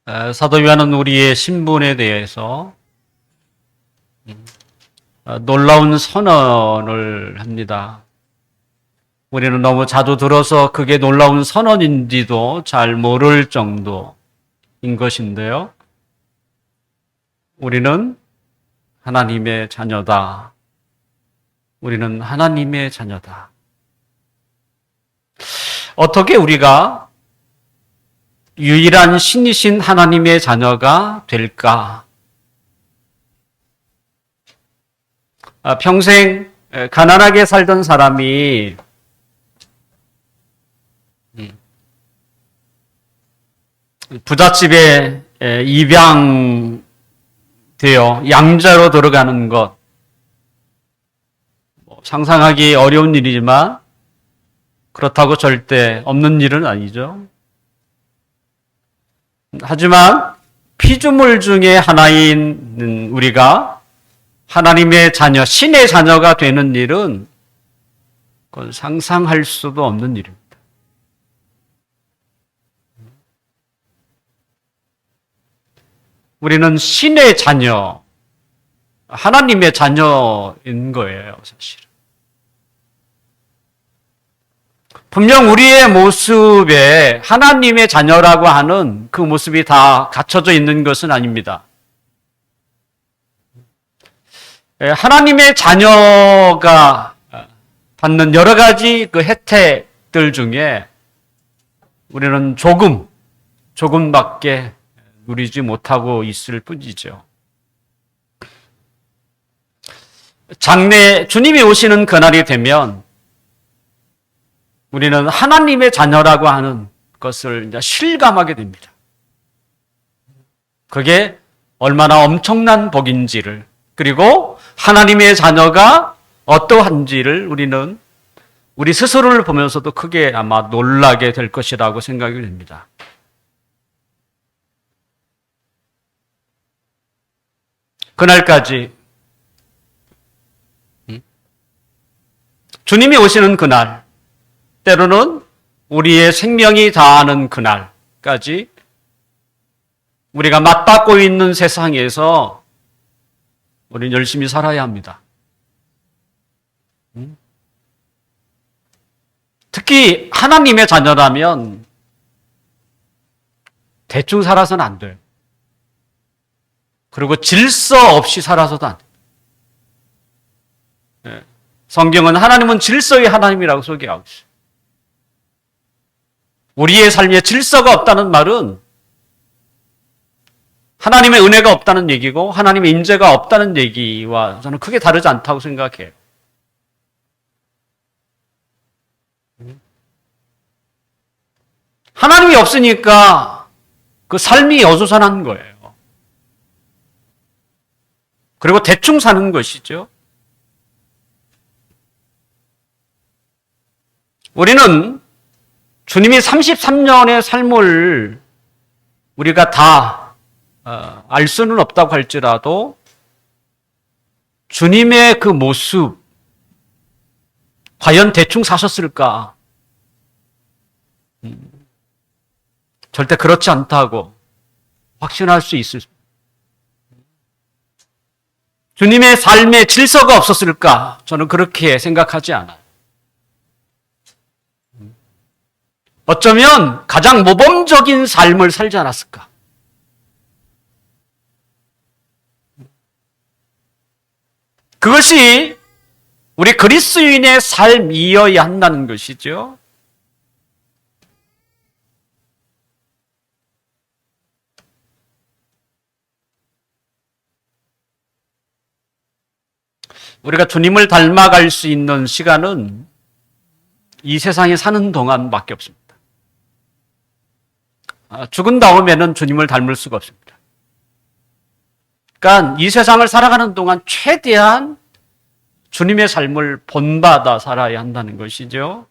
사도 요한은 우리의 신분에 대해서 놀라운 선언을 합니다. 우리는 너무 자주 들어서 그게 놀라운 선언인지도 잘 모를 정도인 것인데요. 우리는 하나님의 자녀다. 우리는 하나님의 자녀다. 어떻게 우리가 유일한 신이신 하나님의 자녀가 될까? 평생 가난하게 살던 사람이 부잣집에 입양되어 양자로 들어가는 것, 상상하기 어려운 일이지만 그렇다고 절대 없는 일은 아니죠. 하지만 피조물 중에 하나인 우리가 하나님의 자녀, 신의 자녀가 되는 일은 그건 상상할 수도 없는 일입니다. 우리는 신의 자녀, 하나님의 자녀인 거예요, 사실은. 분명 우리의 모습에 하나님의 자녀라고 하는 그 모습이 다 갖춰져 있는 것은 아닙니다. 하나님의 자녀가 받는 여러 가지 그 혜택들 중에 우리는 조금밖에 누리지 못하고 있을 뿐이죠. 장래 주님이 오시는 그날이 되면 우리는 하나님의 자녀라고 하는 것을 이제 실감하게 됩니다. 그게 얼마나 엄청난 복인지를, 그리고 하나님의 자녀가 어떠한지를 우리는 우리 스스로를 보면서도 크게 아마 놀라게 될 것이라고 생각이 됩니다. 그날까지, 주님이 오시는 그날, 때로는 우리의 생명이 다하는 그날까지 우리가 맞받고 있는 세상에서 우리는 열심히 살아야 합니다. 특히 하나님의 자녀라면 대충 살아서는 안 돼요. 그리고 질서 없이 살아서도 안 돼요. 성경은 하나님은 질서의 하나님이라고 소개하고 있어요. 우리의 삶에 질서가 없다는 말은 하나님의 은혜가 없다는 얘기고 하나님의 인재가 없다는 얘기와 저는 크게 다르지 않다고 생각해요. 하나님이 없으니까 그 삶이 어수선한 거예요. 그리고 대충 사는 것이죠. 우리는 주님이 33년의 삶을 우리가 다 알 수는 없다고 할지라도 주님의 그 모습, 과연 대충 사셨을까? 절대 그렇지 않다고 확신할 수 있을. 주님의 삶에 질서가 없었을까? 저는 그렇게 생각하지 않아요. 어쩌면 가장 모범적인 삶을 살지 않았을까? 그것이 우리 그리스도인의 삶이어야 한다는 것이죠. 우리가 주님을 닮아갈 수 있는 시간은 이 세상에 사는 동안밖에 없습니다. 죽은 다음에는 주님을 닮을 수가 없습니다. 그러니까 이 세상을 살아가는 동안 최대한 주님의 삶을 본받아 살아야 한다는 것이죠.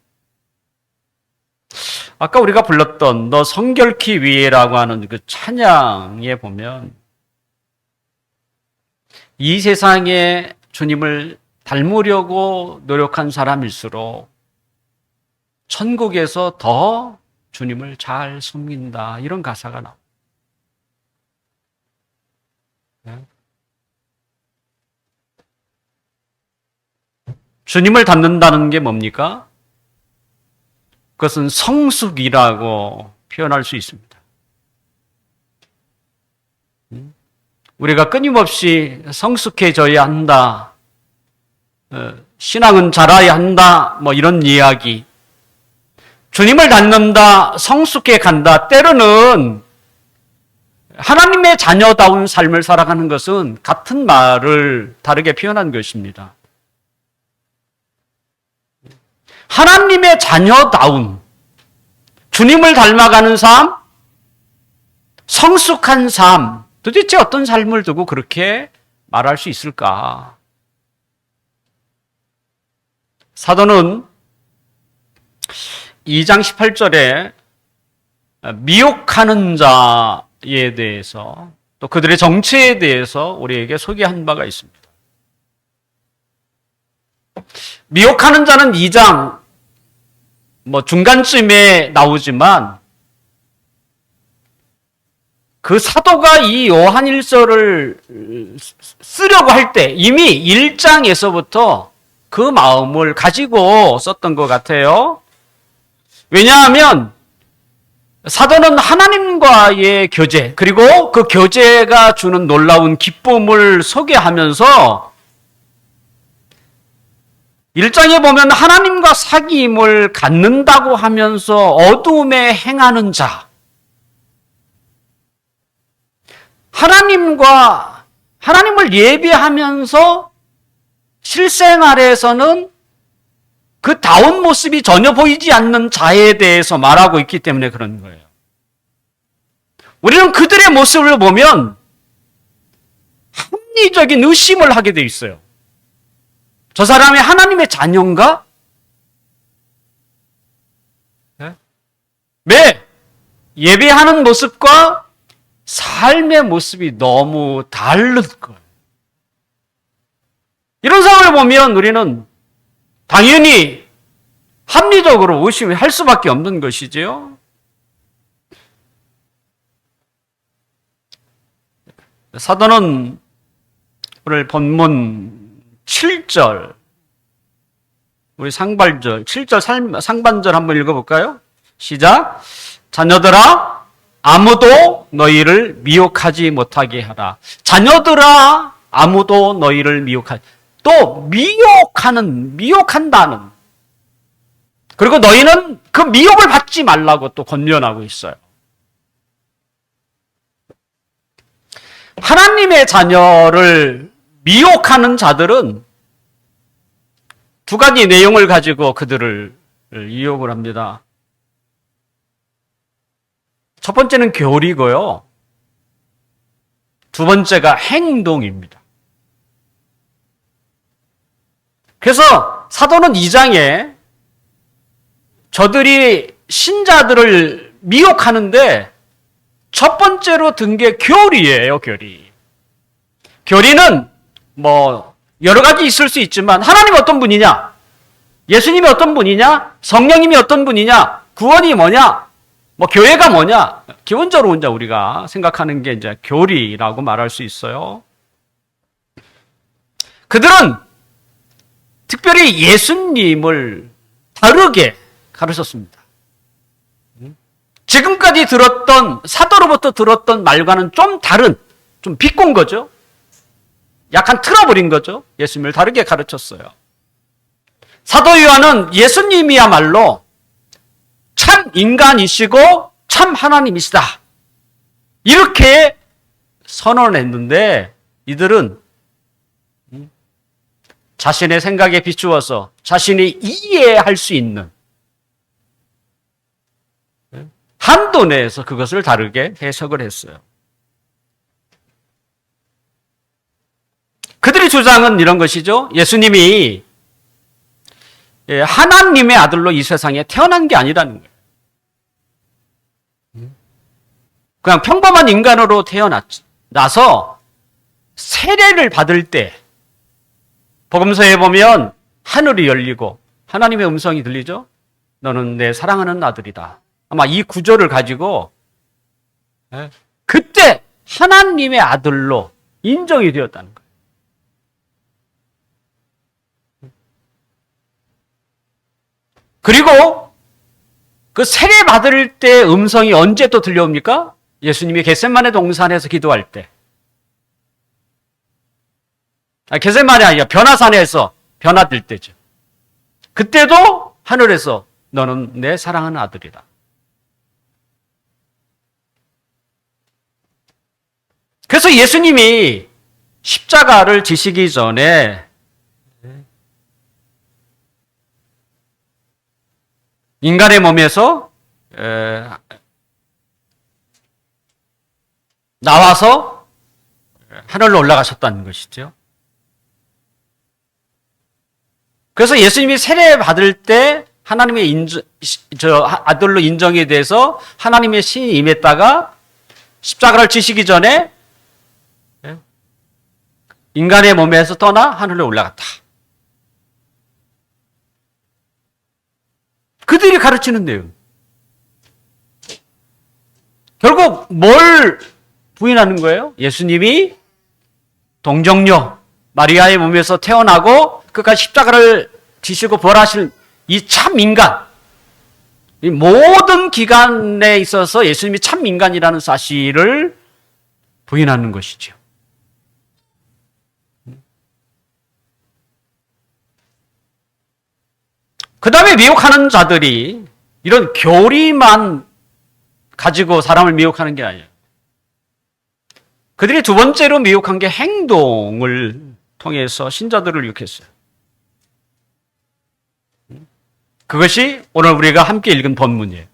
아까 우리가 불렀던 너 성결케 위해라고 하는 그 찬양에 보면 이 세상에 주님을 닮으려고 노력한 사람일수록 천국에서 더 주님을 잘 섬긴다, 이런 가사가 나옵니다. 주님을 닮는다는 게 뭡니까? 그것은 성숙이라고 표현할 수 있습니다. 우리가 끊임없이 성숙해져야 한다. 신앙은 자라야 한다. 뭐 이런 이야기. 주님을 닮는다. 성숙해 간다. 때로는 하나님의 자녀다운 삶을 살아가는 것은 같은 말을 다르게 표현한 것입니다. 하나님의 자녀다운 주님을 닮아가는 삶, 성숙한 삶, 도대체 어떤 삶을 두고 그렇게 말할 수 있을까? 사도는 2장 18절에 미혹하는 자에 대해서 또 그들의 정체에 대해서 우리에게 소개한 바가 있습니다. 미혹하는 자는 2장 중간쯤에 나오지만 그 사도가 이 요한일서를 쓰려고 할 때 이미 1장에서부터 그 마음을 가지고 썼던 것 같아요. 왜냐하면 사도는 하나님과의 교제, 그리고 그 교제가 주는 놀라운 기쁨을 소개하면서 1장에 보면 하나님과 사귐을 갖는다고 하면서 어둠에 행하는 자, 하나님을 예배하면서 실생활에서는 그 다운 모습이 전혀 보이지 않는 자에 대해서 말하고 있기 때문에 그런 거예요. 우리는 그들의 모습을 보면 합리적인 의심을 하게 돼 있어요. 저 사람이 하나님의 자녀인가? 왜? 예배하는 모습과 삶의 모습이 너무 다른 거예요. 이런 상황을 보면 우리는 당연히 합리적으로 의심할 수밖에 없는 것이지요. 사도는 오늘 본문 7절, 우리 상반절, 7절 상반절 한번 읽어볼까요? 시작. 자녀들아, 아무도 너희를 미혹하지 못하게 하라. 자녀들아, 아무도 너희를 미혹하지. 또 미혹한다는. 그리고 너희는 그 미혹을 받지 말라고 또 권면하고 있어요. 하나님의 자녀를 미혹하는 자들은 두 가지 내용을 가지고 그들을 이용을 합니다. 첫 번째는 교리고요. 두 번째가 행동입니다. 그래서 사도는 2장에 저들이 신자들을 미혹하는데 첫 번째로 든 게 교리예요, 교리. 교리는 여러 가지 있을 수 있지만 하나님이 어떤 분이냐? 예수님이 어떤 분이냐? 성령님이 어떤 분이냐? 구원이 뭐냐? 교회가 뭐냐? 기본적으로 이제 우리가 생각하는 게 이제 교리라고 말할 수 있어요. 그들은 특별히 예수님을 다르게 가르쳤습니다. 지금까지 사도로부터 들었던 말과는 좀 다른, 좀 비꼰 거죠. 약간 틀어버린 거죠. 예수님을 다르게 가르쳤어요. 사도 요한은 예수님이야말로 참 인간이시고 참 하나님이시다. 이렇게 선언했는데 이들은 자신의 생각에 비추어서 자신이 이해할 수 있는 한도 내에서 그것을 다르게 해석을 했어요. 그들의 주장은 이런 것이죠. 예수님이 하나님의 아들로 이 세상에 태어난 게 아니라는 거예요. 그냥 평범한 인간으로 태어나서 세례를 받을 때 복음서에 보면 하늘이 열리고 하나님의 음성이 들리죠. 너는 내 사랑하는 아들이다. 아마 이 구절을 가지고 그때 하나님의 아들로 인정이 되었다는 거예요. 그리고 그 세례 받을 때 음성이 언제 또 들려옵니까? 예수님이 겟세마네 동산에서 기도할 때. 겟세마네 아니야. 변화산에서 변화될 때죠. 그때도 하늘에서 너는 내 사랑하는 아들이다. 그래서 예수님이 십자가를 지시기 전에 인간의 몸에서 나와서 하늘로 올라가셨다는 것이죠. 그래서 예수님이 세례 받을 때 하나님의 아들로 인정이 돼서 하나님의 신이 임했다가 십자가를 지시기 전에 인간의 몸에서 떠나 하늘로 올라갔다. 그들이 가르치는 내용. 결국 뭘 부인하는 거예요? 예수님이 동정녀 마리아의 몸에서 태어나고 그까지 십자가를 지시고 부활하실 이 참 인간, 이 모든 기간에 있어서 예수님이 참 인간이라는 사실을 부인하는 것이죠. 그 다음에 미혹하는 자들이 이런 교리만 가지고 사람을 미혹하는 게 아니에요. 그들이 두 번째로 미혹한 게 행동을 통해서 신자들을 유혹했어요. 그것이 오늘 우리가 함께 읽은 본문이에요.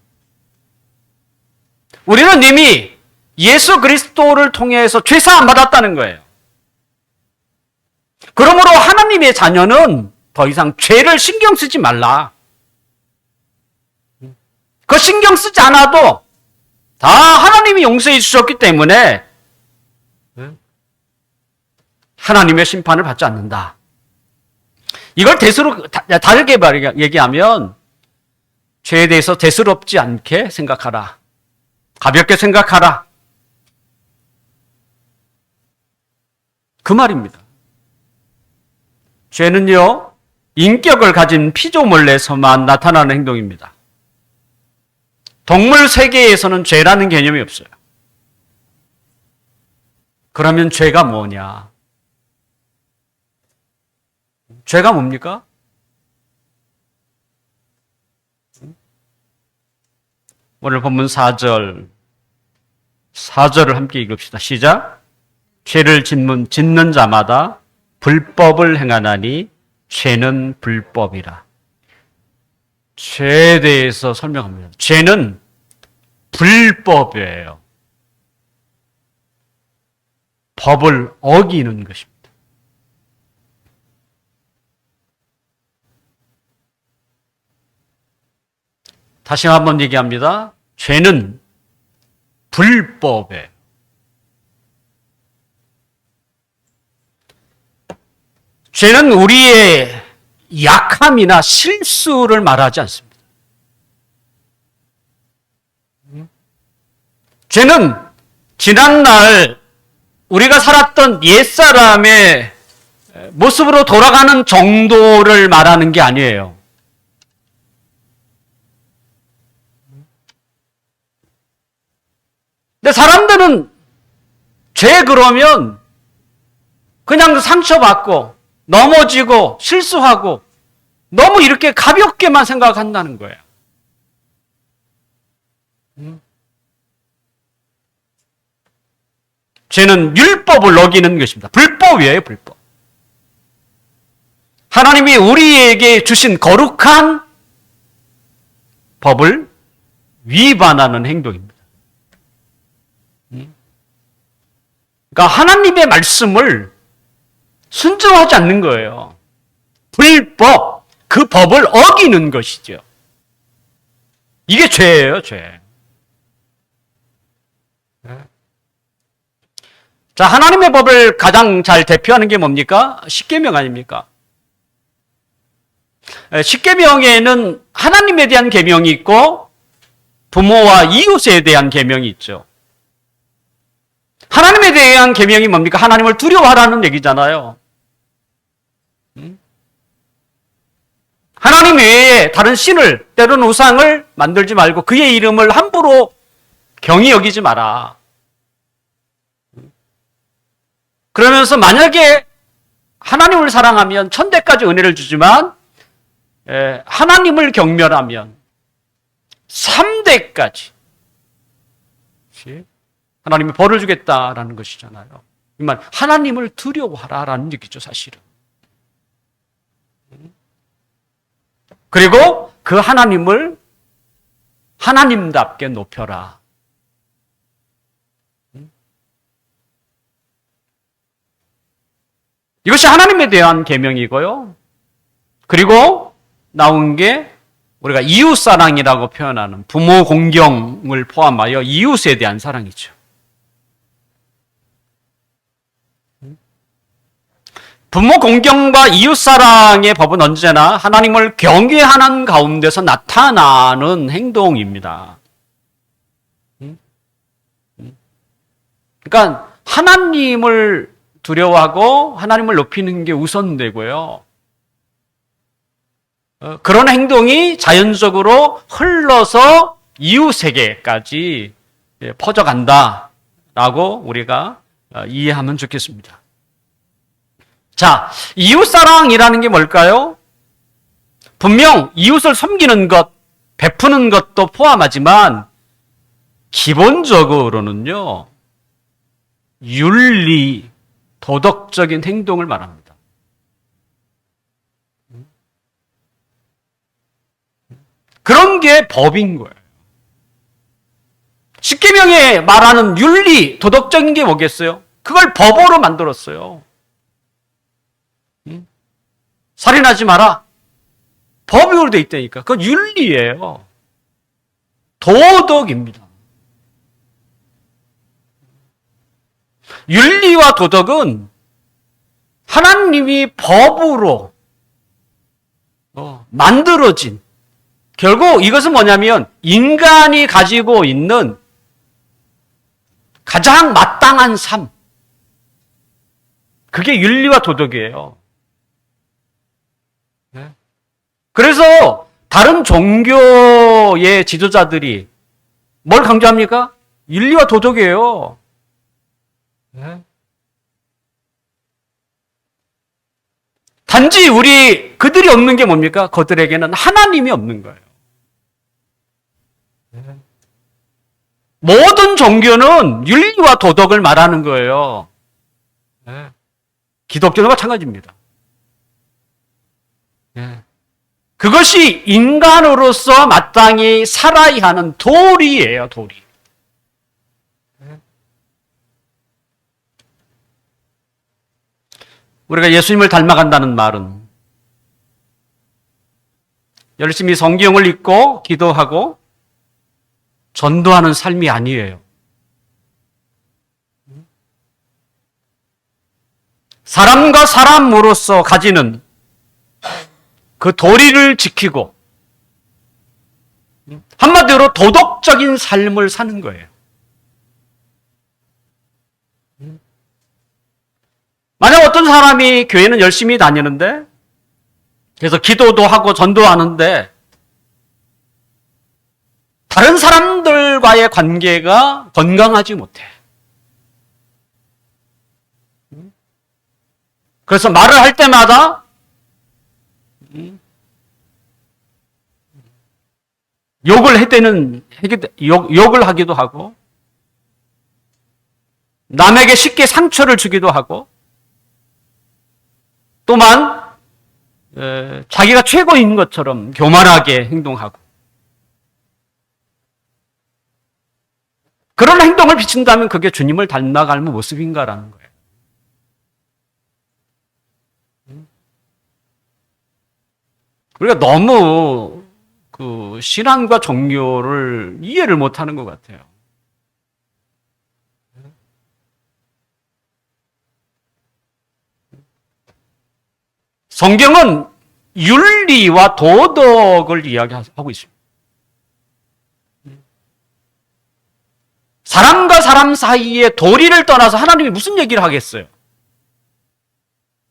우리는 이미 예수 그리스도를 통해서 죄사함 받았다는 거예요. 그러므로 하나님의 자녀는 더 이상 죄를 신경 쓰지 말라. 그 신경 쓰지 않아도 다 하나님이 용서해 주셨기 때문에 하나님의 심판을 받지 않는다. 이걸 다르게 얘기하면 죄에 대해서 대수롭지 않게 생각하라. 가볍게 생각하라. 그 말입니다. 죄는요, 인격을 가진 피조물에서만 나타나는 행동입니다. 동물 세계에서는 죄라는 개념이 없어요. 그러면 죄가 뭐냐? 죄가 뭡니까? 오늘 본문 4절을 함께 읽읍시다. 시작. 죄를 짓는 자마다 불법을 행하나니 죄는 불법이라. 죄에 대해서 설명합니다. 죄는 불법이에요. 법을 어기는 것입니다. 다시 한번 얘기합니다. 죄는 불법이에요. 죄는 우리의 약함이나 실수를 말하지 않습니다. 죄는 지난날 우리가 살았던 옛사람의 모습으로 돌아가는 정도를 말하는 게 아니에요. 근데 사람들은 죄 그러면 그냥 상처받고 넘어지고 실수하고 너무 이렇게 가볍게만 생각한다는 거예요. 죄는 율법을 어기는 것입니다. 불법이에요, 불법. 하나님이 우리에게 주신 거룩한 법을 위반하는 행동입니다. 그러니까 하나님의 말씀을 순종하지 않는 거예요. 불법, 그 법을 어기는 것이죠. 이게 죄예요, 죄. 자, 하나님의 법을 가장 잘 대표하는 게 뭡니까? 십계명 아닙니까? 십계명에는 하나님에 대한 계명이 있고 부모와 이웃에 대한 계명이 있죠. 하나님에 대한 계명이 뭡니까? 하나님을 두려워하라는 얘기잖아요. 하나님 외에 다른 신을, 때로는 우상을 만들지 말고 그의 이름을 함부로 경히 여기지 마라. 그러면서 만약에 하나님을 사랑하면 천대까지 은혜를 주지만 하나님을 경멸하면 3대까지 하나님이 벌을 주겠다라는 것이잖아요. 하나님을 두려워하라라는 얘기죠, 사실은. 그리고 그 하나님을 하나님답게 높여라. 이것이 하나님에 대한 계명이고요. 그리고 나온 게 우리가 이웃사랑이라고 표현하는 부모 공경을 포함하여 이웃에 대한 사랑이죠. 부모 공경과 이웃사랑의 법은 언제나 하나님을 경외하는 가운데서 나타나는 행동입니다. 그러니까 하나님을 두려워하고 하나님을 높이는 게 우선되고요. 그런 행동이 자연적으로 흘러서 이웃에게까지 퍼져간다라고 우리가 이해하면 좋겠습니다. 자, 이웃사랑이라는 게 뭘까요? 분명 이웃을 섬기는 것, 베푸는 것도 포함하지만 기본적으로는요, 윤리, 도덕적인 행동을 말합니다. 그런 게 법인 거예요. 십계명에 말하는 윤리, 도덕적인 게 뭐겠어요? 그걸 법으로 만들었어요. 살인하지 마라. 법으로 돼 있다니까. 그건 윤리예요. 도덕입니다. 윤리와 도덕은 하나님이 법으로 만들어진, 결국 이것은 뭐냐면 인간이 가지고 있는 가장 마땅한 삶. 그게 윤리와 도덕이에요. 그래서 다른 종교의 지도자들이 뭘 강조합니까? 윤리와 도덕이에요. 단지 그들이 없는 게 뭡니까? 그들에게는 하나님이 없는 거예요. 모든 종교는 윤리와 도덕을 말하는 거예요. 기독교도 마찬가지입니다. 그것이 인간으로서 마땅히 살아야 하는 도리예요, 도리. 우리가 예수님을 닮아간다는 말은 열심히 성경을 읽고 기도하고 전도하는 삶이 아니에요. 사람과 사람으로서 가지는 그 도리를 지키고 한마디로 도덕적인 삶을 사는 거예요. 만약 어떤 사람이 교회는 열심히 다니는데 그래서 기도도 하고 전도하는데 다른 사람들과의 관계가 건강하지 못해. 그래서 말을 할 때마다 욕을 하기도 하고 남에게 쉽게 상처를 주기도 하고 또한 자기가 최고인 것처럼 교만하게 행동하고 그런 행동을 비춘다면 그게 주님을 닮아가는 모습인가라는 거예요. 우리가 너무 그 신앙과 종교를 이해를 못하는 것 같아요. 성경은 윤리와 도덕을 이야기하고 있습니다. 사람과 사람 사이에 도리를 떠나서 하나님이 무슨 얘기를 하겠어요?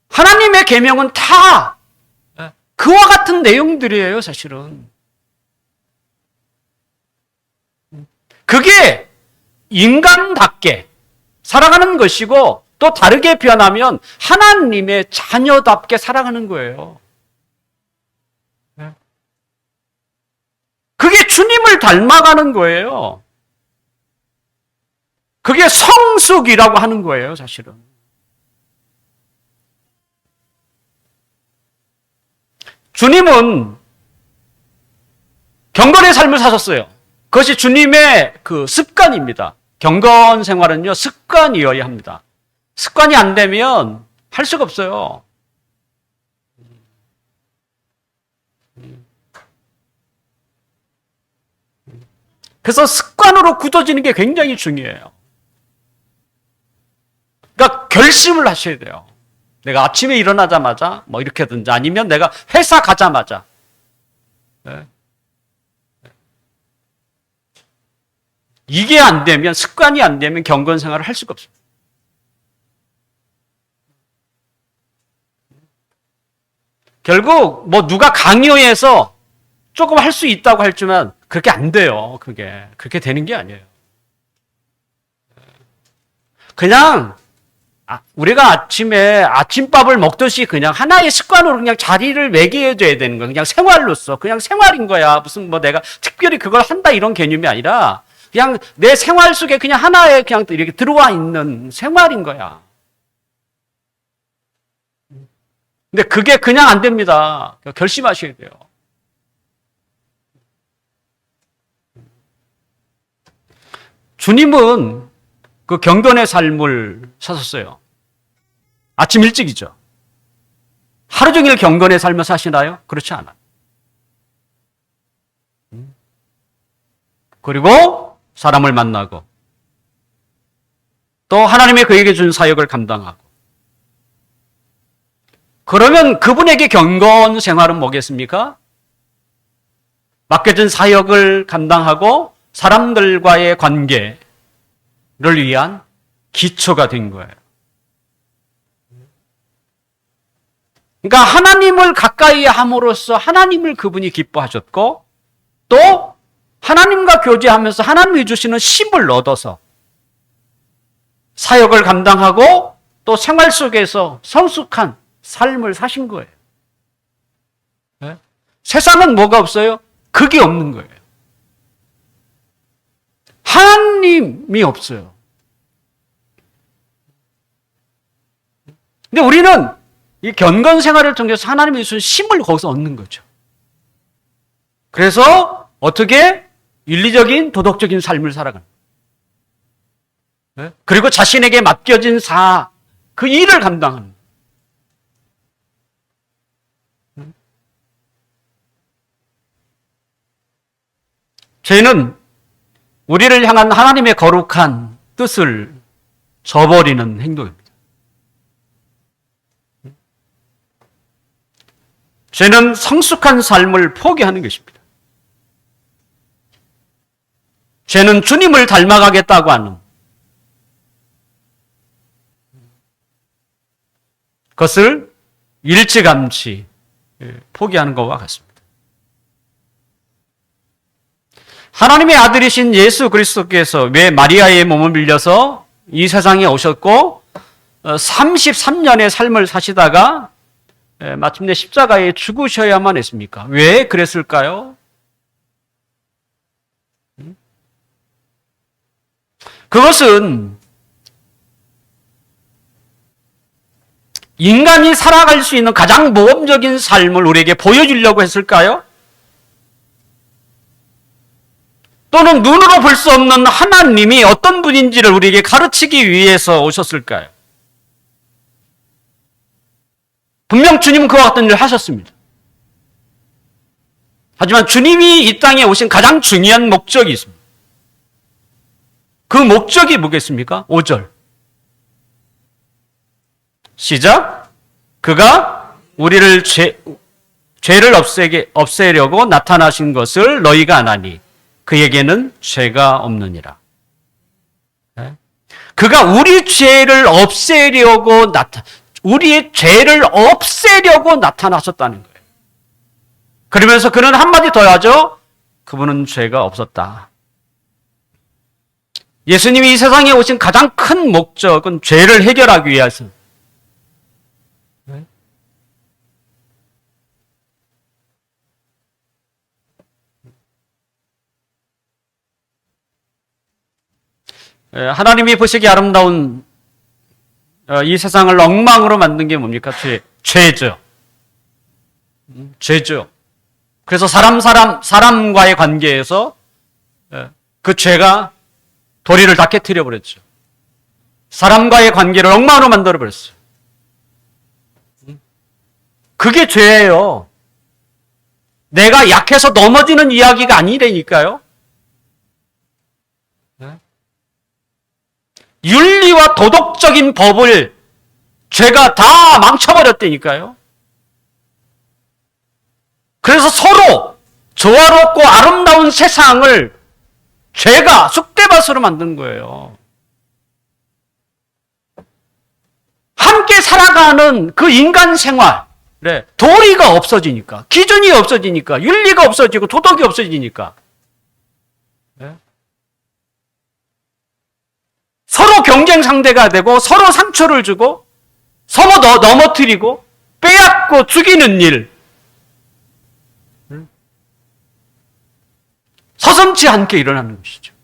하나님의 계명은 다 그와 같은 내용들이에요, 사실은. 그게 인간답게 살아가는 것이고 또 다르게 표현하면 하나님의 자녀답게 살아가는 거예요. 그게 주님을 닮아가는 거예요. 그게 성숙이라고 하는 거예요, 사실은. 주님은 경건의 삶을 사셨어요. 그것이 주님의 그 습관입니다. 경건 생활은요, 습관이어야 합니다. 습관이 안 되면 할 수가 없어요. 그래서 습관으로 굳어지는 게 굉장히 중요해요. 그러니까 결심을 하셔야 돼요. 내가 아침에 일어나자마자 뭐 이렇게든지 아니면 내가 회사 가자마자 이게 안 되면, 습관이 안 되면 경건 생활을 할 수가 없어요. 결국 뭐 누가 강요해서 조금 할 수 있다고 할지만 그렇게 안 돼요. 그렇게 되는 게 아니에요. 그냥 우리가 아침에 아침밥을 먹듯이 그냥 하나의 습관으로 그냥 자리를 매개해줘야 되는 거야. 그냥 생활로서. 그냥 생활인 거야. 무슨 뭐 내가 특별히 그걸 한다 이런 개념이 아니라 그냥 내 생활 속에 그냥 하나의 그냥 이렇게 들어와 있는 생활인 거야. 근데 그게 그냥 안 됩니다. 결심하셔야 돼요. 주님은 그 경건의 삶을 사셨어요. 아침 일찍이죠. 하루 종일 경건의 삶을 사시나요? 그렇지 않아요. 그리고 사람을 만나고 또 하나님의 그에게 준 사역을 감당하고 그러면 그분에게 경건 생활은 뭐겠습니까? 맡겨진 사역을 감당하고 사람들과의 관계를 위한 기초가 된 거예요. 그러니까 하나님을 가까이 함으로써 하나님을 그분이 기뻐하셨고 또 하나님과 교제하면서 하나님이 주시는 힘을 얻어서 사역을 감당하고 또 생활 속에서 성숙한 삶을 사신 거예요. 네? 세상은 뭐가 없어요? 그게 없는 거예요. 하나님이 없어요. 근데 우리는 이 견건 생활을 통해서 하나님이 주신 힘을 거기서 얻는 거죠. 그래서 어떻게 윤리적인 도덕적인 삶을 살아가는 거예요. 그리고 자신에게 맡겨진 그 일을 감당하는 거예요. 죄는 우리를 향한 하나님의 거룩한 뜻을 저버리는 행동입니다. 죄는 성숙한 삶을 포기하는 것입니다. 죄는 주님을 닮아가겠다고 하는 것을 일찌감치 포기하는 것과 같습니다. 하나님의 아들이신 예수 그리스도께서 왜 마리아의 몸을 빌려서 이 세상에 오셨고 33년의 삶을 사시다가 마침내 십자가에 죽으셔야만 했습니까? 왜 그랬을까요? 그것은 인간이 살아갈 수 있는 가장 모범적인 삶을 우리에게 보여주려고 했을까요? 또는 눈으로 볼 수 없는 하나님이 어떤 분인지를 우리에게 가르치기 위해서 오셨을까요? 분명 주님은 그와 같은 일을 하셨습니다. 하지만 주님이 이 땅에 오신 가장 중요한 목적이 있습니다. 그 목적이 뭐겠습니까? 5절. 시작. 그가 우리를 죄를 없애려고 나타나신 것을 너희가 아나니 그에게는 죄가 없느니라. 그가 우리의 죄를 없애려고 나타나셨다는 거예요. 그러면서 그는 한마디 더 하죠. 그분은 죄가 없었다. 예수님이 이 세상에 오신 가장 큰 목적은 죄를 해결하기 위해서. 하나님이 보시기에 아름다운 이 세상을 엉망으로 만든 게 뭡니까? 죄죠. 죄죠. 그래서 사람과의 관계에서 그 죄가 도리를 다 깨트려 버렸죠. 사람과의 관계를 엉망으로 만들어 버렸어요. 그게 죄예요. 내가 약해서 넘어지는 이야기가 아니라니까요. 윤리와 도덕적인 법을 죄가 다 망쳐버렸다니까요. 그래서 서로 조화롭고 아름다운 세상을 죄가 쑥대밭으로 만든 거예요. 함께 살아가는 그 인간 생활, 도리가 없어지니까, 기준이 없어지니까, 윤리가 없어지고 도덕이 없어지니까 서로 경쟁 상대가 되고 서로 상처를 주고 서로 넘어뜨리고 빼앗고 죽이는 일, 서슴지 않게 일어나는 것이죠.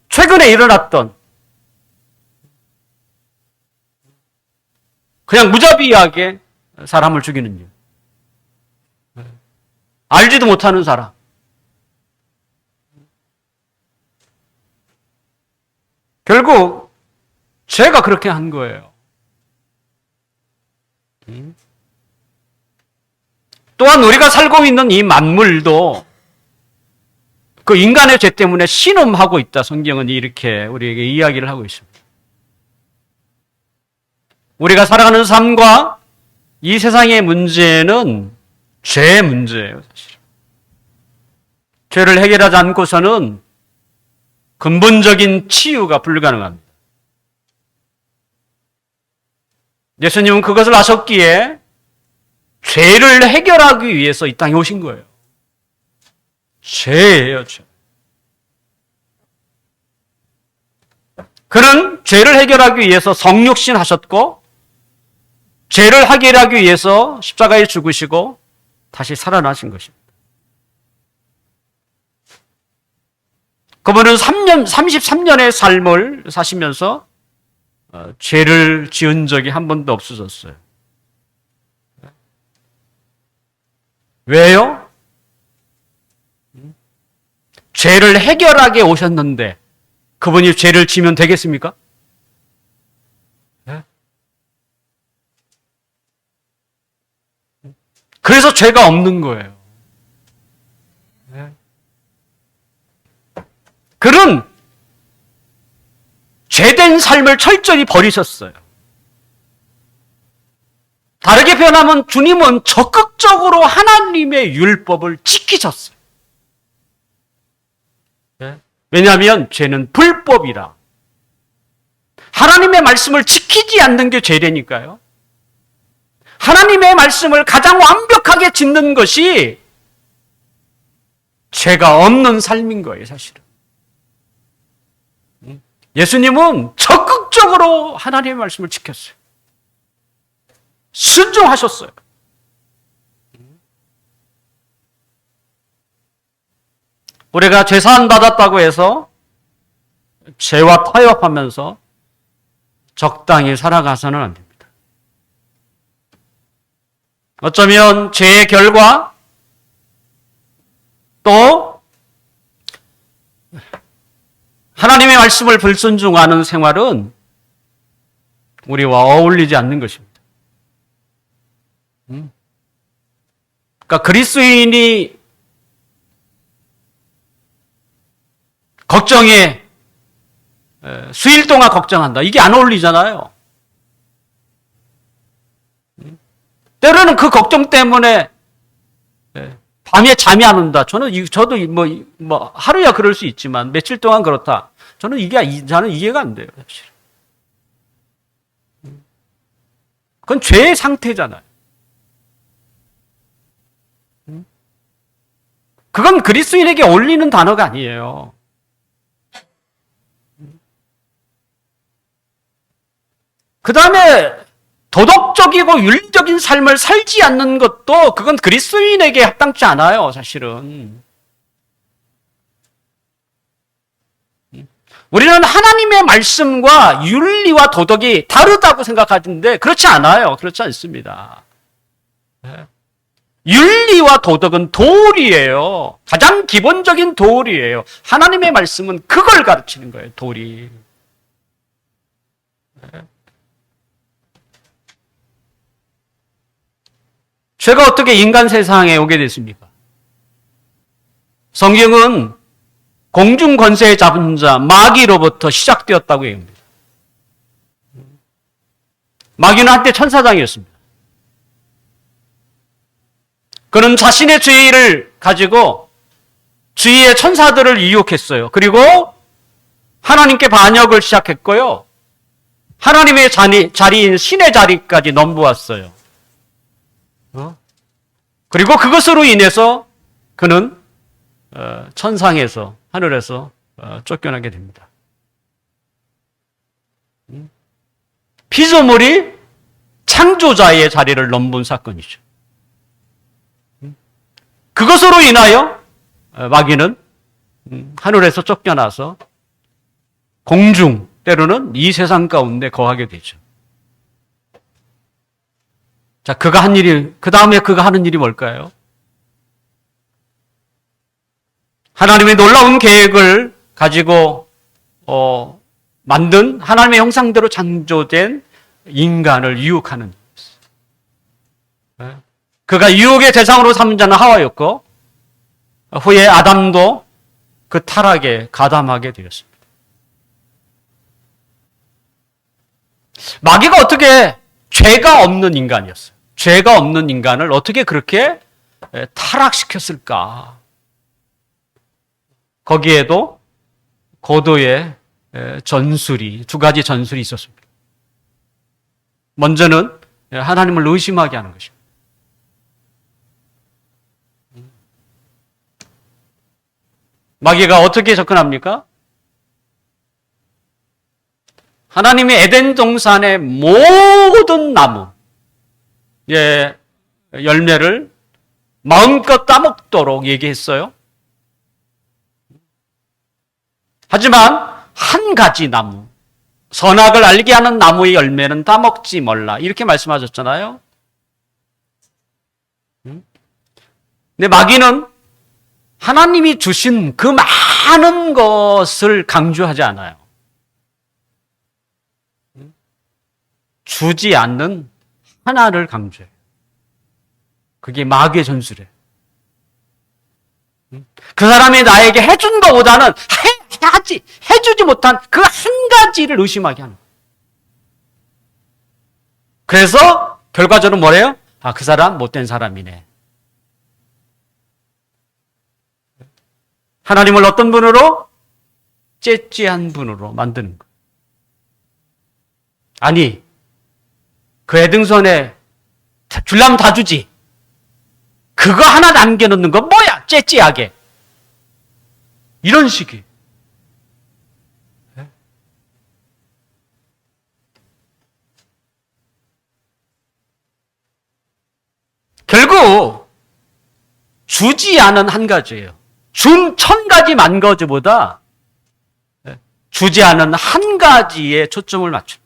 최근에 일어났던 그냥 무자비하게 사람을 죽이는 일, 알지도 못하는 사람, 결국 죄가 그렇게 한 거예요. 또한 우리가 살고 있는 이 만물도 그 인간의 죄 때문에 신음하고 있다. 성경은 이렇게 우리에게 이야기를 하고 있습니다. 우리가 살아가는 삶과 이 세상의 문제는 죄의 문제예요, 사실. 죄를 해결하지 않고서는 근본적인 치유가 불가능합니다. 예수님은 그것을 아셨기에 죄를 해결하기 위해서 이 땅에 오신 거예요. 죄예요, 죄. 그는 죄를 해결하기 위해서 성육신 하셨고, 죄를 해결하기 위해서 십자가에 죽으시고 다시 살아나신 것입니다. 그분은 33년의 삶을 사시면서 죄를 지은 적이 한 번도 없으셨어요. 왜요? 죄를 해결하게 오셨는데 그분이 죄를 지면 되겠습니까? 그래서 죄가 없는 거예요. 그는 죄된 삶을 철저히 버리셨어요. 다르게 표현하면 주님은 적극적으로 하나님의 율법을 지키셨어요. 왜냐하면 죄는 불법이라. 하나님의 말씀을 지키지 않는 게 죄되니까요. 하나님의 말씀을 가장 완벽하게 짓는 것이 죄가 없는 삶인 거예요, 사실은. 예수님은 적극적으로 하나님의 말씀을 지켰어요. 순종하셨어요. 우리가 죄사함 받았다고 해서 죄와 타협하면서 적당히 살아가서는 안 됩니다. 어쩌면 죄의 결과 또 하나님의 말씀을 불순종하는 생활은 우리와 어울리지 않는 것입니다. 그러니까 그리스도인이 걱정에 수일 동안 걱정한다. 이게 안 어울리잖아요. 때로는 그 걱정 때문에 밤에 잠이 안 온다. 저도 하루야 그럴 수 있지만 며칠 동안 그렇다. 저는 이해가 안 돼요, 사실. 그건 죄의 상태잖아요. 그건 그리스도인에게 어울리는 단어가 아니에요. 그 다음에 도덕적이고 윤리적인 삶을 살지 않는 것도 그건 그리스도인에게 합당치 않아요, 사실은. 우리는 하나님의 말씀과 윤리와 도덕이 다르다고 생각하는데 그렇지 않아요. 그렇지 않습니다. 윤리와 도덕은 도리예요. 가장 기본적인 도리예요. 하나님의 말씀은 그걸 가르치는 거예요, 도리. 죄가 어떻게 인간 세상에 오게 됐습니까? 성경은 공중 권세에 잡은 자 마귀로부터 시작되었다고 얘기합니다. 마귀는 한때 천사장이었습니다. 그는 자신의 죄를 가지고 주위의 천사들을 유혹했어요. 그리고 하나님께 반역을 시작했고요. 하나님의 자리인 신의 자리까지 넘보았어요. 그리고 그것으로 인해서 그는 천상에서, 하늘에서 쫓겨나게 됩니다. 피조물이 창조자의 자리를 넘본 사건이죠. 그것으로 인하여 마귀는 하늘에서 쫓겨나서 공중, 때로는 이 세상 가운데 거하게 되죠. 자, 그 다음에 그가 하는 일이 뭘까요? 하나님의 놀라운 계획을 가지고, 만든 하나님의 형상대로 창조된 인간을 유혹하는 일이었어요. 그가 유혹의 대상으로 삼은 자는 하와였고, 후에 아담도 그 타락에 가담하게 되었습니다. 마귀가 어떻게 죄가 없는 인간이었어요. 죄가 없는 인간을 어떻게 그렇게 타락시켰을까? 거기에도 고도의 두 가지 전술이 있었습니다. 먼저는 하나님을 의심하게 하는 것입니다. 마귀가 어떻게 접근합니까? 하나님의 에덴 동산의 모든 나무의 열매를 마음껏 따먹도록 얘기했어요. 하지만 한 가지 나무, 선악을 알게 하는 나무의 열매는 따먹지 말라. 이렇게 말씀하셨잖아요. 근데 마귀는 하나님이 주신 그 많은 것을 강조하지 않아요. 주지 않는 하나를 강조해요. 그게 마귀의 전술이에요. 그 사람이 나에게 해준 것보다는 해주지 못한 그 한 가지를 의심하게 하는 거예요. 그래서 결과적으로 뭐래요? 그 사람 못된 사람이네. 하나님을 어떤 분으로? 째째한 분으로 만드는 거예요. 아니, 그 애등선에 줄라면 다 주지. 그거 하나 남겨놓는 건 뭐야? 째째하게. 이런 식이. 결국 주지 않은 한 가지예요. 준 1000가지 만 가지보다 주지 않은 한 가지에 초점을 맞춥니다.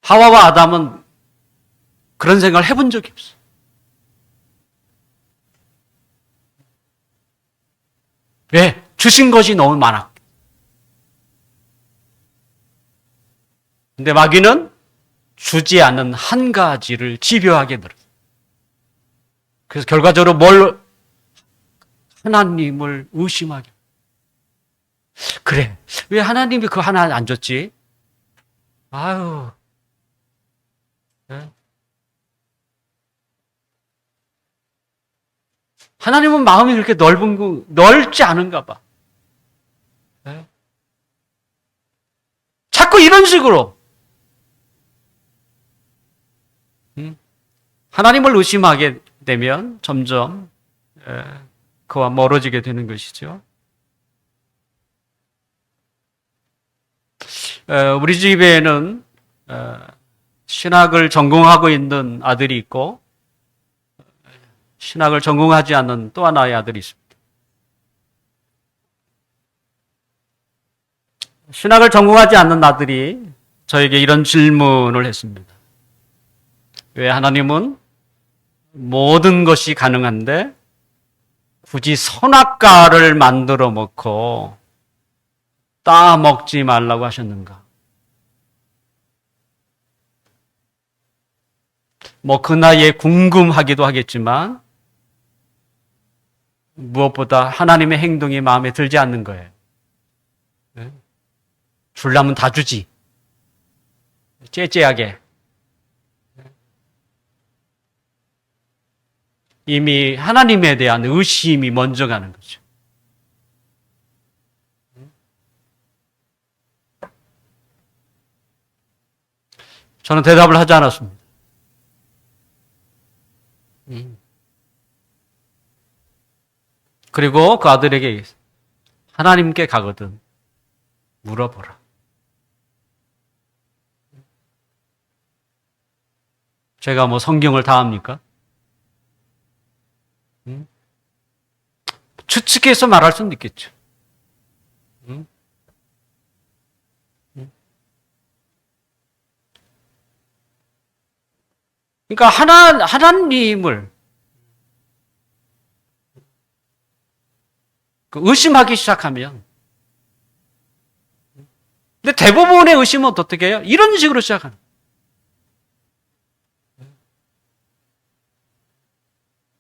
하와와 아담은 그런 생각을 해본 적이 없어요. 왜? 주신 것이 너무 많았고. 근데 마귀는 주지 않은 한 가지를 집요하게 늘었어요. 그래서 결과적으로 하나님을 의심하게. 그래, 왜 하나님이 그 하나 안 줬지? 아유, 하나님은 마음이 그렇게 넓지 않은가 봐. 자꾸 이런 식으로 하나님을 의심하게 되면 점점 그와 멀어지게 되는 것이죠. 우리 집에는 신학을 전공하고 있는 아들이 있고 신학을 전공하지 않는 또 하나의 아들이 있습니다. 신학을 전공하지 않는 아들이 저에게 이런 질문을 했습니다. 왜 하나님은 모든 것이 가능한데 굳이 선악과를 만들어 먹고 따 먹지 말라고 하셨는가? 그 나이에 궁금하기도 하겠지만 무엇보다 하나님의 행동이 마음에 들지 않는 거예요. 줄라면 다 주지. 째째하게. 이미 하나님에 대한 의심이 먼저 가는 거죠. 저는 대답을 하지 않았습니다. 그리고 그 아들에게 하나님께 가거든 물어보라. 제가 뭐 성경을 다 합니까? 추측해서 말할 수는 있겠죠. 그러니까 하나님을 의심하기 시작하면, 근데 대부분의 의심은 어떻게 해요? 이런 식으로 시작하는.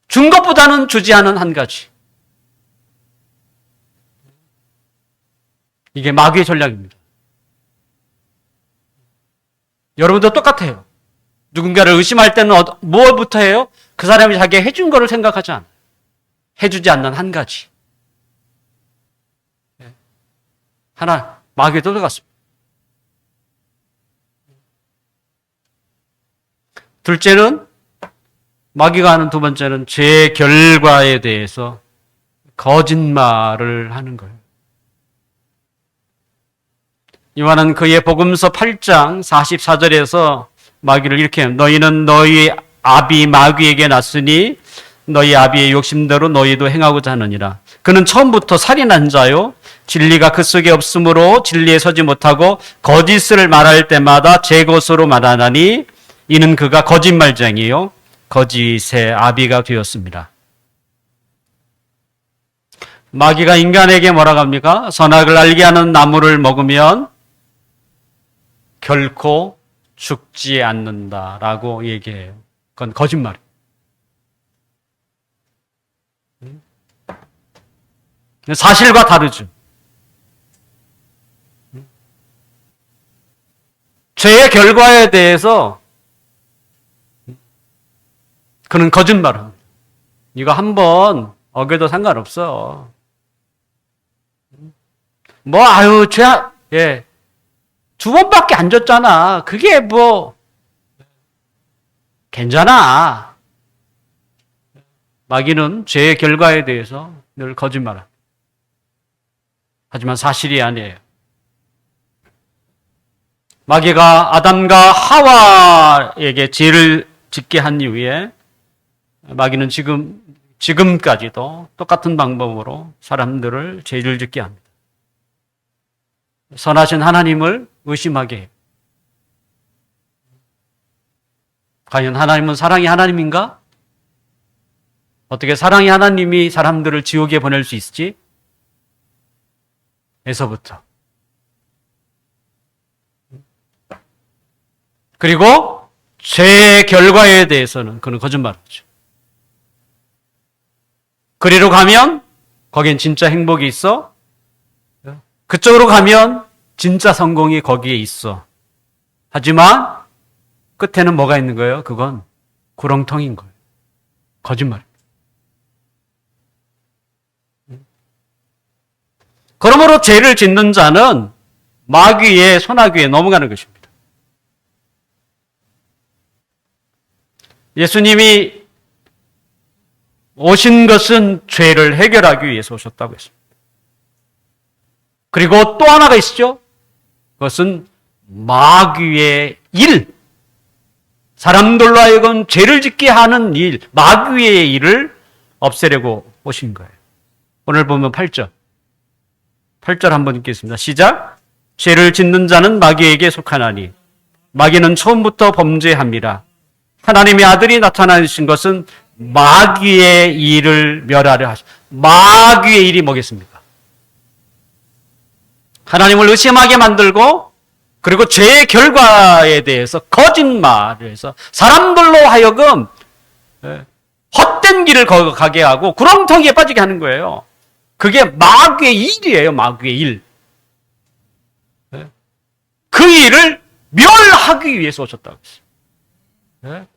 준 것보다는 주지 않은 한 가지. 이게 마귀의 전략입니다. 여러분도 똑같아요. 누군가를 의심할 때는 무엇부터 해요? 그 사람이 자기가 해준 거를 생각하지 않아요. 해주지 않는 한 가지. 하나, 마귀도 들어갔습니다. 둘째는, 마귀가 하는 두 번째는 죄의 결과에 대해서 거짓말을 하는 거예요. 요한은 그의 복음서 8장 44절에서 마귀를 이렇게 해요. 너희는 너희 아비 마귀에게 났으니 너희 아비의 욕심대로 너희도 행하고자 하느니라. 그는 처음부터 살인한 자요. 진리가 그 속에 없으므로 진리에 서지 못하고 거짓을 말할 때마다 제 것으로 말하나니 이는 그가 거짓말쟁이요. 거짓의 아비가 되었습니다. 마귀가 인간에게 뭐라고 합니까? 선악을 알게 하는 나무를 먹으면 결코 죽지 않는다라고 얘기해요. 그건 거짓말이에요. 사실과 다르죠. 죄의 결과에 대해서 그는 거짓말을 합니다. 이거 한번 어겨도 상관없어. 예. 2번밖에 안 줬잖아. 그게 괜찮아. 마귀는 죄의 결과에 대해서 늘 거짓말합니다. 하지만 사실이 아니에요. 마귀가 아담과 하와에게 죄를 짓게 한 이후에 마귀는 지금까지도 똑같은 방법으로 사람들을 죄를 짓게 합니다. 선하신 하나님을 의심하게 해요. 과연 하나님은 사랑의 하나님인가? 어떻게 사랑의 하나님이 사람들을 지옥에 보낼 수 있지? 에서부터. 그리고 죄의 결과에 대해서는 그는 거짓말하죠. 그리로 가면 거긴 진짜 행복이 있어. 그쪽으로 가면 진짜 성공이 거기에 있어. 하지만 끝에는 뭐가 있는 거예요? 그건 구렁텅이인 거예요. 거짓말. 그러므로 죄를 짓는 자는 마귀의 소나귀에 넘어가는 것입니다. 예수님이 오신 것은 죄를 해결하기 위해서 오셨다고 했습니다. 그리고 또 하나가 있죠. 그것은 마귀의 일. 사람들로 하여금 죄를 짓게 하는 일, 마귀의 일을 없애려고 오신 거예요. 오늘 보면 8절. 8절 한번 읽겠습니다. 시작. 죄를 짓는 자는 마귀에게 속하나니 마귀는 처음부터 범죄합니다. 하나님의 아들이 나타나신 것은 마귀의 일을 멸하려 하시. 마귀의 일이 뭐겠습니까? 하나님을 의심하게 만들고 그리고 죄의 결과에 대해서 거짓말을 해서 사람들로 하여금 헛된 길을 가게 하고 구렁텅이에 빠지게 하는 거예요. 그게 마귀의 일이에요. 마귀의 일. 그 일을 멸하기 위해서 오셨다고 했어요.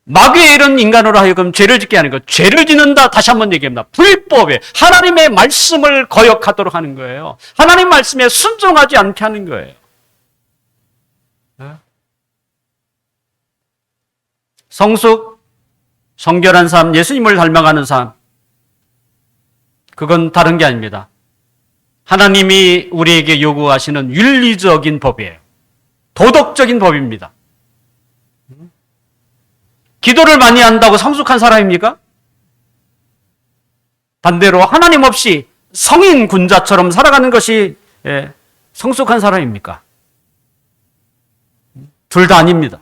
마귀의 일은 인간으로 하여금 죄를 짓게 하는 것. 죄를 짓는다. 다시 한번 얘기합니다. 불법에 하나님의 말씀을 거역하도록 하는 거예요. 하나님 말씀에 순종하지 않게 하는 거예요. 성숙, 성결한 삶, 예수님을 닮아가는 삶. 그건 다른 게 아닙니다. 하나님이 우리에게 요구하시는 윤리적인 법이에요. 도덕적인 법입니다. 기도를 많이 한다고 성숙한 사람입니까? 반대로 하나님 없이 성인 군자처럼 살아가는 것이 성숙한 사람입니까? 둘 다 아닙니다.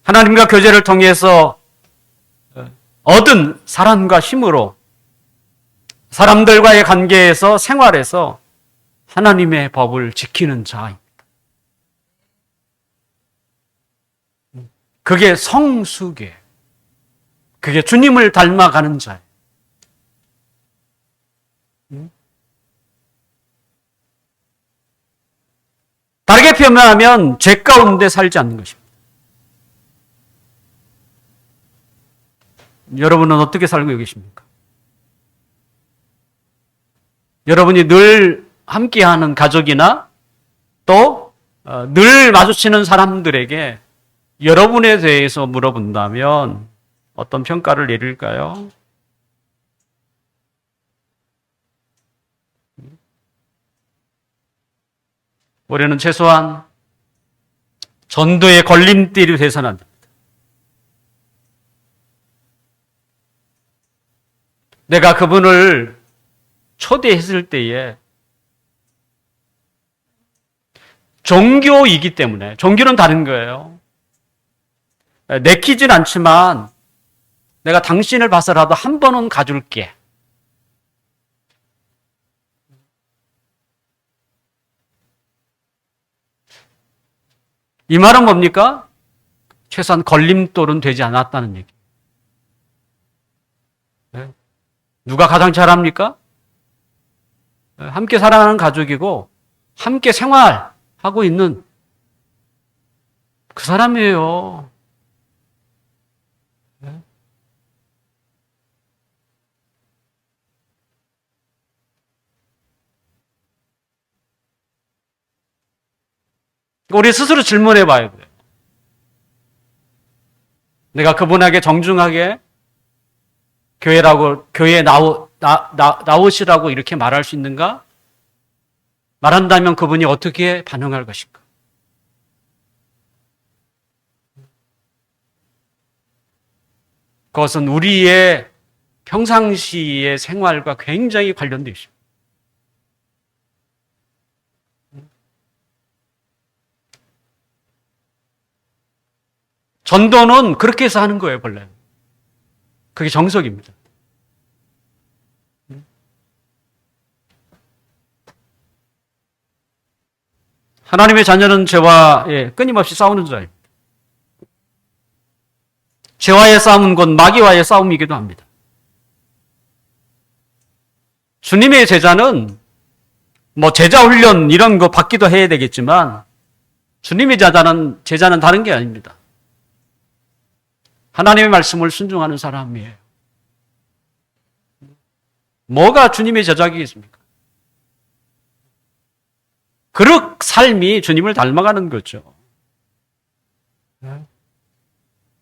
하나님과 교제를 통해서 얻은 사랑과 힘으로 사람들과의 관계에서 생활에서 하나님의 법을 지키는 자입니다. 그게 성숙이에요. 그게 주님을 닮아가는 자예요. 다르게 표현하면 죄 가운데 살지 않는 것입니다. 여러분은 어떻게 살고 계십니까? 여러분이 늘 함께하는 가족이나 또 늘 마주치는 사람들에게 여러분에 대해서 물어본다면 어떤 평가를 내릴까요? 우리는 최소한 전도의 걸림돌이 돼서는 안 됩니다. 내가 그분을 초대했을 때에 종교이기 때문에, 종교는 다른 거예요. 내키진 않지만 내가 당신을 봐서라도 한 번은 가줄게. 이 말은 뭡니까? 최소한 걸림돌은 되지 않았다는 얘기. 누가 가장 잘합니까? 함께 살아가는 가족이고 함께 생활하고 있는 그 사람이에요. 우리 스스로 질문해 봐야 돼요. 내가 그분에게 정중하게 교회에 나오시라고 이렇게 말할 수 있는가? 말한다면 그분이 어떻게 반응할 것인가? 그것은 우리의 평상시의 생활과 굉장히 관련되어 있습니다. 전도는 그렇게 해서 하는 거예요, 본래. 그게 정석입니다. 하나님의 자녀는 죄와 끊임없이 싸우는 자입니다. 죄와의 싸움은 곧 마귀와의 싸움이기도 합니다. 주님의 제자는 뭐 제자 훈련 이런 거 받기도 해야 되겠지만 주님의 제자는 다른 게 아닙니다. 하나님의 말씀을 순종하는 사람이에요. 뭐가 주님의 제자이겠습니까? 그 삶이 주님을 닮아가는 거죠.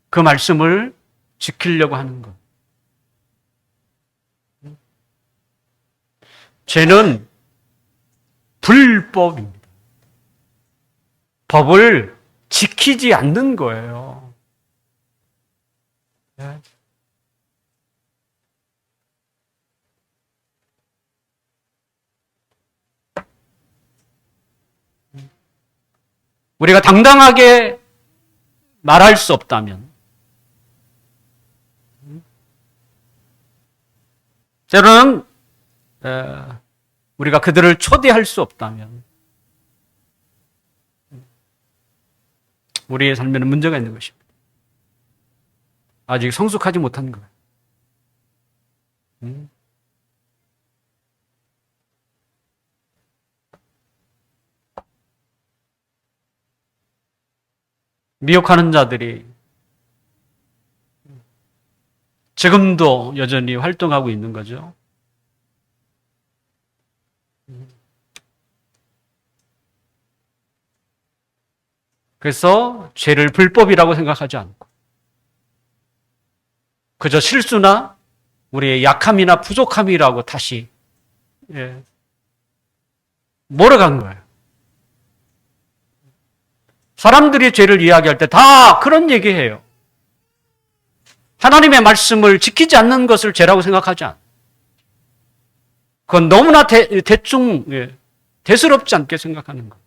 그 말씀을 지키려고 하는 것. 죄는 불법입니다. 법을 지키지 않는 거예요. 우리가 당당하게 말할 수 없다면, 때로는 우리가 그들을 초대할 수 없다면 우리의 삶에는 문제가 있는 것입니다. 아직 성숙하지 못한 거예요. 미혹하는 자들이 지금도 여전히 활동하고 있는 거죠. 그래서 죄를 불법이라고 생각하지 않고 그저 실수나 우리의 약함이나 부족함이라고 다시 몰아간 거예요. 사람들이 죄를 이야기할 때 다 그런 얘기해요. 하나님의 말씀을 지키지 않는 것을 죄라고 생각하지 않아요. 그건 너무나 대충 대수롭지 않게 생각하는 것.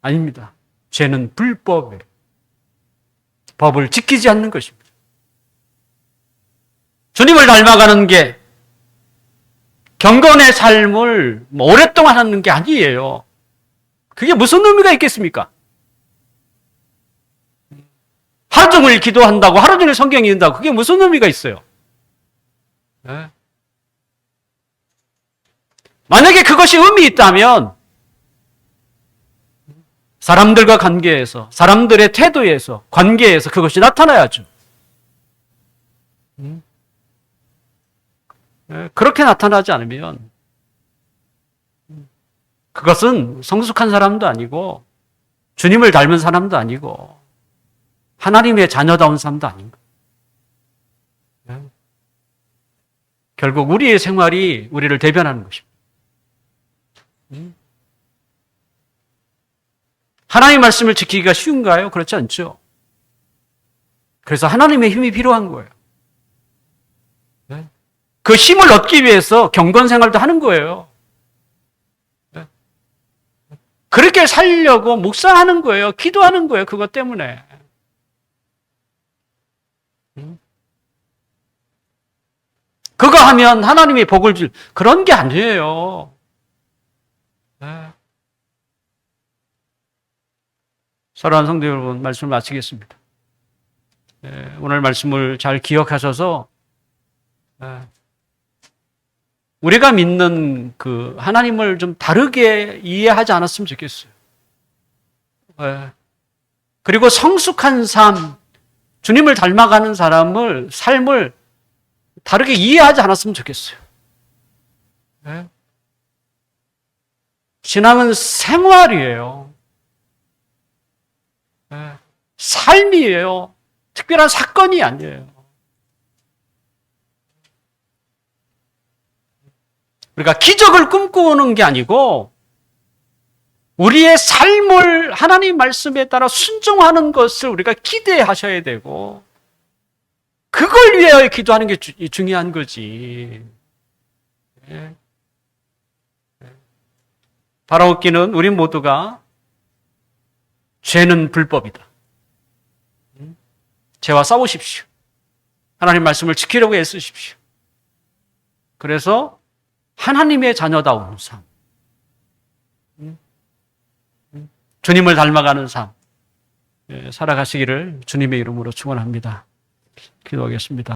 아닙니다. 죄는 불법이에요. 법을 지키지 않는 것입니다. 주님을 닮아가는 게 경건의 삶을 오랫동안 하는 게 아니에요. 그게 무슨 의미가 있겠습니까? 하루 종일 기도한다고, 하루 종일 성경 읽는다고, 그게 무슨 의미가 있어요? 네? 만약에 그것이 의미 있다면, 사람들과 관계에서, 사람들의 태도에서, 관계에서 그것이 나타나야죠. 네? 그렇게 나타나지 않으면, 그것은 성숙한 사람도 아니고, 주님을 닮은 사람도 아니고, 하나님의 자녀다운 사람도 아닌 거예요. 결국 우리의 생활이 우리를 대변하는 것입니다. 하나님의 말씀을 지키기가 쉬운가요? 그렇지 않죠. 그래서 하나님의 힘이 필요한 거예요. 그 힘을 얻기 위해서 경건 생활도 하는 거예요. 그렇게 살려고 묵상하는 거예요. 기도하는 거예요. 그것 때문에. 그거 하면 하나님이 복을 줄 그런 게 아니에요. 사랑하는 성도 여러분, 말씀을 마치겠습니다. 오늘 말씀을 잘 기억하셔서 우리가 믿는 그 하나님을 좀 다르게 이해하지 않았으면 좋겠어요. 그리고 성숙한 삶, 주님을 닮아가는 삶을 다르게 이해하지 않았으면 좋겠어요. 신앙은 생활이에요. 삶이에요. 특별한 사건이 아니에요. 그러니까 기적을 꿈꾸는 게 아니고 우리의 삶을 하나님 말씀에 따라 순종하는 것을 우리가 기대하셔야 되고 그걸 위하여 기도하는 게 중요한 거지. 바라옵기는 우리 모두가 죄는 불법이다. 죄와 싸우십시오. 하나님 말씀을 지키려고 애쓰십시오. 그래서 하나님의 자녀다운 삶, 주님을 닮아가는 삶 살아가시기를 주님의 이름으로 축원합니다. 기도하겠습니다.